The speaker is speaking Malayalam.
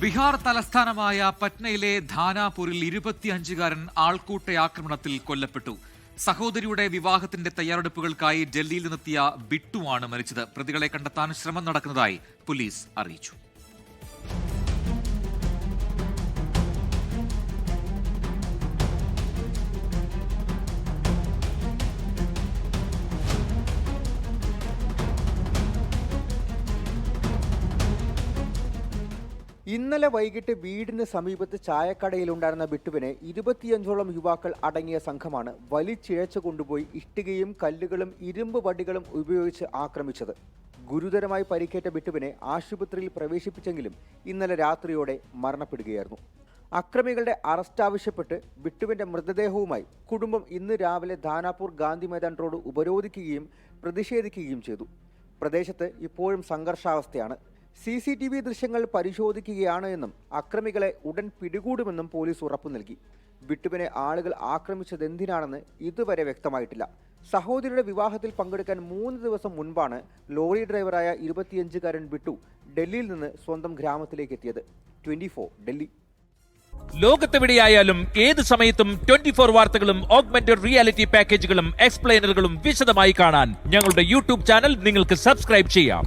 ബീഹാർ തലസ്ഥാനമായ പറ്റ്നയിലെ ധാനാപൂരിൽ 25-കാരൻ ആൾക്കൂട്ട ആക്രമണത്തിൽ കൊല്ലപ്പെട്ടു. സഹോദരിയുടെ വിവാഹത്തിന്റെ തയ്യാറെടുപ്പുകൾക്കായി ഡൽഹിയിൽ നിന്നെത്തിയ ബിട്ടുവാണ് മരിച്ചത്. പ്രതികളെ കണ്ടെത്താൻ ശ്രമം നടക്കുന്നതായി പോലീസ് അറിയിച്ചു. ഇന്നലെ വൈകിട്ട് വീടിന് സമീപത്ത് ചായക്കടയിലുണ്ടായിരുന്ന ബിട്ടുവിനെ 25ഓളം യുവാക്കൾ അടങ്ങിയ സംഘമാണ് വലിച്ചിഴച്ചു കൊണ്ടുപോയി ഇഷ്ടികയും കല്ലുകളും ഇരുമ്പ് വടികളും ഉപയോഗിച്ച് ആക്രമിച്ചത്. ഗുരുതരമായി പരിക്കേറ്റ ബിട്ടുവിനെ ആശുപത്രിയിൽ പ്രവേശിപ്പിച്ചെങ്കിലും ഇന്നലെ രാത്രിയോടെ മരണപ്പെടുകയായിരുന്നു. അക്രമികളുടെ അറസ്റ്റ് ആവശ്യപ്പെട്ട് ബിട്ടുവിന്റെ മൃതദേഹവുമായി കുടുംബം ഇന്ന് രാവിലെ ധാനാപൂർ ഗാന്ധി മൈതാൻ റോഡ് ഉപരോധിക്കുകയും പ്രതിഷേധിക്കുകയും ചെയ്തു. പ്രദേശത്ത് ഇപ്പോഴും സംഘർഷാവസ്ഥയാണ്. CCTV ദൃശ്യങ്ങൾ പരിശോധിക്കുകയാണ് എന്നും അക്രമികളെ ഉടൻ പിടികൂടുമെന്നും പോലീസ് ഉറപ്പു നൽകി. ബിട്ടുവിനെ ആളുകൾ ആക്രമിച്ചതെന്തിനാണെന്ന് ഇതുവരെ വ്യക്തമായിട്ടില്ല. സഹോദരിയുടെ വിവാഹത്തിൽ പങ്കെടുക്കാൻ 3 ദിവസം മുൻപാണ് ലോറി ഡ്രൈവറായ 25-കാരൻ ബിട്ടു ഡൽഹിയിൽ നിന്ന് സ്വന്തം ഗ്രാമത്തിലേക്ക് എത്തിയത്. 24 ഡൽഹി. ലോകത്തെവിടെയായാലും ഏത് സമയത്തും 24 വാർത്തകളും ഓഗ്മെന്റഡ് റിയാലിറ്റി പാക്കേജുകളും എക്സ്പ്ലെയിനറുകളും വിശദമായി കാണാൻ ഞങ്ങളുടെ യൂട്യൂബ് ചാനൽ നിങ്ങൾക്ക് സബ്സ്ക്രൈബ് ചെയ്യാം.